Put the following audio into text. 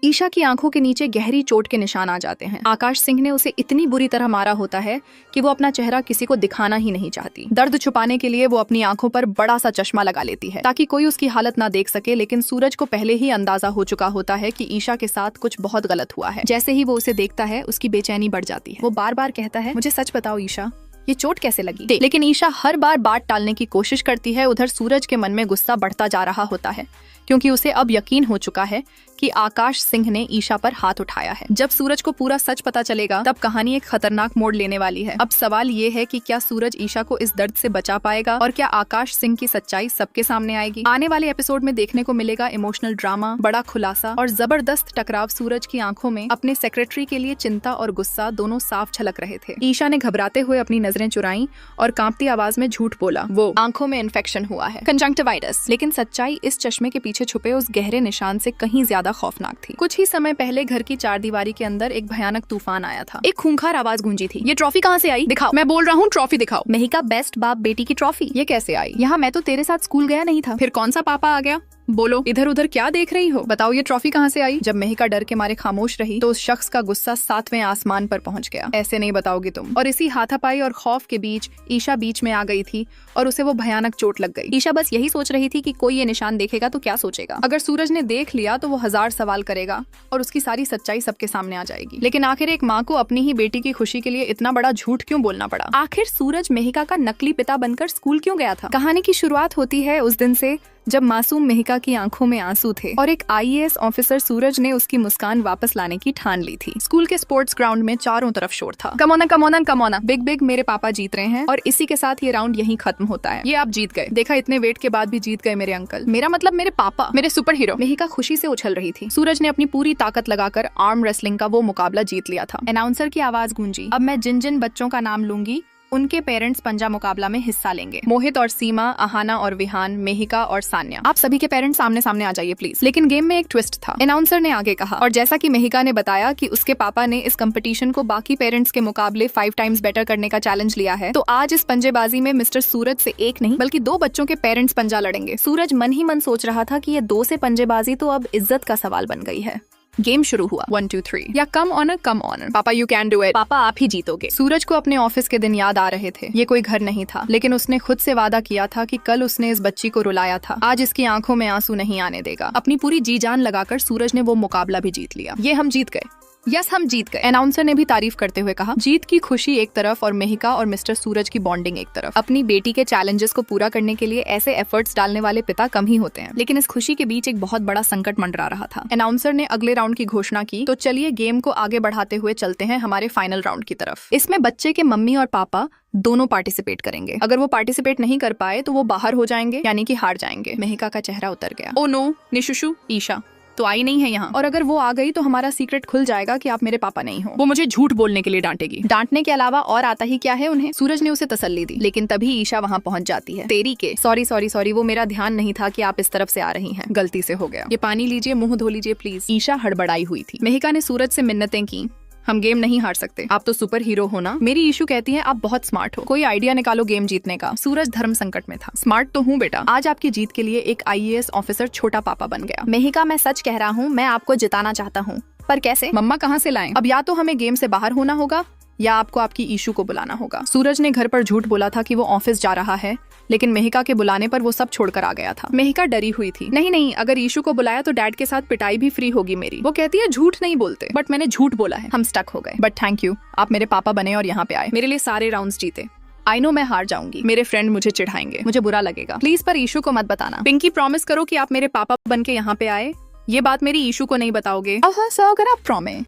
ईशा की आंखों के नीचे गहरी चोट के निशान आ जाते हैं। आकाश सिंह ने उसे इतनी बुरी तरह मारा होता है कि वो अपना चेहरा किसी को दिखाना ही नहीं चाहती। दर्द छुपाने के लिए वो अपनी आंखों पर बड़ा सा चश्मा लगा लेती है ताकि कोई उसकी हालत ना देख सके, लेकिन सूरज को पहले ही अंदाजा हो चुका होता है कि ईशा के साथ कुछ बहुत गलत हुआ है। जैसे ही वो उसे देखता है उसकी बेचैनी बढ़ जाती है। वो बार बार कहता है, मुझे सच बताओ ईशा, ये चोट कैसे लगी? लेकिन ईशा हर बार बात टालने की कोशिश करती है। उधर सूरज के मन में गुस्सा बढ़ता जा रहा होता है क्योंकि उसे अब यकीन हो चुका है कि आकाश सिंह ने ईशा पर हाथ उठाया है। जब सूरज को पूरा सच पता चलेगा तब कहानी एक खतरनाक मोड़ लेने वाली है। अब सवाल ये है कि क्या सूरज ईशा को इस दर्द से बचा पाएगा और क्या आकाश सिंह की सच्चाई सबके सामने आएगी? आने वाले एपिसोड में देखने को मिलेगा इमोशनल ड्रामा, बड़ा खुलासा और जबरदस्त टकराव। सूरज की आंखों में अपने सेक्रेटरी के लिए चिंता और गुस्सा दोनों साफ झलक रहे थे। ईशा ने घबराते हुए अपनी नजरें चुराई और कांपती आवाज में झूठ बोला, वो आंखों में इन्फेक्शन हुआ है, कंजंक्टिवाइटिस। लेकिन सच्चाई इस चश्मे के पीछे छुपे उस गहरे निशान से कहीं ज्यादा खौफनाक थी। कुछ ही समय पहले घर की चारदीवारी के अंदर एक भयानक तूफान आया था। एक खूंखार आवाज गूंजी थी, ये ट्रॉफी कहाँ से आई? दिखाओ, मैं बोल रहा हूँ ट्रॉफी दिखाओ। मेहिका बेस्ट बाप बेटी की ट्रॉफी ये कैसे आई? यहाँ मैं तो तेरे साथ स्कूल गया नहीं था। फिर कौन सा पापा आ गया? बोलो, इधर उधर क्या देख रही हो? बताओ ये ट्रॉफी कहाँ से आई? जब मेहिका डर के मारे खामोश रही तो उस शख्स का गुस्सा 7वें आसमान पर पहुंच गया। ऐसे नहीं बताओगी तुम। और इसी हाथापाई और खौफ के बीच ईशा बीच में आ गई थी और उसे वो भयानक चोट लग गई। ईशा बस यही सोच रही थी कि कोई ये निशान देखेगा तो क्या सोचेगा। अगर सूरज ने देख लिया तो वो 1000 सवाल करेगा और उसकी सारी सच्चाई सबके सामने आ जाएगी। लेकिन आखिर एक माँ को अपनी ही बेटी की खुशी के लिए इतना बड़ा झूठ क्यों बोलना पड़ा? आखिर सूरज मेहिका का नकली पिता बनकर स्कूल क्यों गया था? कहानी की शुरुआत होती है उस दिन से जब मासूम मेहिका की आंखों में आंसू थे और एक IAS ऑफिसर सूरज ने उसकी मुस्कान वापस लाने की ठान ली थी। स्कूल के स्पोर्ट्स ग्राउंड में चारों तरफ शोर था, कमोना कमोना कमोना, बिग बिग, मेरे पापा जीत रहे हैं। और इसी के साथ ये राउंड यहीं खत्म होता है। ये आप जीत गए, देखा, इतने वेट के बाद भी जीत गए मेरे अंकल। मेरा मतलब मेरे पापा, मेरे सुपर हीरो। मेहिका खुशी से उछल रही थी। सूरज ने अपनी पूरी ताकत लगाकर आर्म रेसलिंग का वो मुकाबला जीत लिया था। अनाउंसर की आवाज गूंजी, अब मैं जिन जिन बच्चों का नाम लूंगी उनके पेरेंट्स पंजा मुकाबला में हिस्सा लेंगे। मोहित और सीमा, आहाना और विहान, मेहिका और सान्या, आप सभी के पेरेंट्स सामने सामने आ जाइए प्लीज। लेकिन गेम में एक ट्विस्ट था। अनाउंसर ने आगे कहा, और जैसा कि मेहिका ने बताया कि उसके पापा ने इस कंपटीशन को बाकी पेरेंट्स के मुकाबले 5 टाइम्स बेटर करने का चैलेंज लिया है, तो आज इस पंजेबाजी में मिस्टर सूरज से एक नहीं बल्कि 2 बच्चों के पेरेंट्स पंजा लड़ेंगे। सूरज मन ही मन सोच रहा था कि ये 2 से पंजेबाजी तो अब इज्जत का सवाल बन गई है। गेम शुरू हुआ। 1 2 3 या कम ऑनर कम ऑनर। पापा यू कैन डू इट, पापा आप ही जीतोगे। सूरज को अपने ऑफिस के दिन याद आ रहे थे। ये कोई घर नहीं था, लेकिन उसने खुद से वादा किया था कि कल उसने इस बच्ची को रुलाया था, आज इसकी आंखों में आंसू नहीं आने देगा। अपनी पूरी जी जान लगाकर सूरज ने वो मुकाबला भी जीत लिया। ये हम जीत गए, यस हम जीत गए। अनाउंसर ने भी तारीफ करते हुए कहा। जीत की खुशी एक तरफ और मेहिका और मिस्टर सूरज की बॉन्डिंग एक तरफ। अपनी बेटी के चैलेंजेस को पूरा करने के लिए ऐसे एफर्ट्स डालने वाले पिता कम ही होते हैं। लेकिन इस खुशी के बीच एक बहुत बड़ा संकट मंडरा रहा था। अनाउंसर ने अगले राउंड की घोषणा की, तो चलिए गेम को आगे बढ़ाते हुए चलते हैं हमारे फाइनल राउंड की तरफ। इसमें बच्चे के मम्मी और पापा दोनों पार्टिसिपेट करेंगे। अगर वो पार्टिसिपेट नहीं कर पाए तो वो बाहर हो जाएंगे, यानी कि हार जाएंगे। मेहिका का चेहरा उतर गया। ओ नो, निशुशु, ईशा तो आई नहीं है यहाँ, और अगर वो आ गई तो हमारा सीक्रेट खुल जाएगा कि आप मेरे पापा नहीं हो। वो मुझे झूठ बोलने के लिए डांटेगी। डांटने के अलावा और आता ही क्या है उन्हें? सूरज ने उसे तसल्ली दी। लेकिन तभी ईशा वहाँ पहुँच जाती है। तेरी के सॉरी सॉरी सॉरी, वो मेरा ध्यान नहीं था कि आप इस तरफ से आ रही हैं, गलती से हो गया। ये पानी लीजिए, मुंह धो लीजिए प्लीज। ईशा हड़बड़ाई हुई थी। मेहिका ने सूरज से मिन्नतें की, हम गेम नहीं हार सकते, आप तो सुपर हीरो हो ना। मेरी ईशू कहती है आप बहुत स्मार्ट हो, कोई आइडिया निकालो गेम जीतने का। सूरज धर्म संकट में था। स्मार्ट तो हूँ बेटा, आज आपकी जीत के लिए एक IAS ऑफिसर छोटा पापा बन गया। मेहिका मैं सच कह रहा हूँ, मैं आपको जिताना चाहता हूँ, पर कैसे? मम्मा कहाँ से लाएं? अब या तो हमें गेम से बाहर होना होगा या आपको आपकी ईशू को बुलाना होगा। सूरज ने घर पर झूठ बोला था कि वो ऑफिस जा रहा है, लेकिन मेहिका के बुलाने पर वो सब छोड़कर आ गया था। मेहिका डरी हुई थी। नहीं नहीं, अगर ईशू को बुलाया तो डैड के साथ पिटाई भी फ्री होगी मेरी। वो कहती है झूठ नहीं बोलते, बट मैंने झूठ बोला है। हम स्टक हो गए, बट थैंक यू, आप मेरे पापा बने और यहाँ पे आए, मेरे लिए सारे राउंड्स जीते। आई नो मैं हार जाऊंगी, मेरे फ्रेंड मुझे चिढ़ाएंगे, मुझे बुरा लगेगा, प्लीज पर ईशू को मत बताना। पिंकी प्रॉमिस करो कि आप मेरे पापा बन के यहाँ पे आए। ये बात मेरी ईशू को नहीं बताओगे? अगर आप प्रॉमिस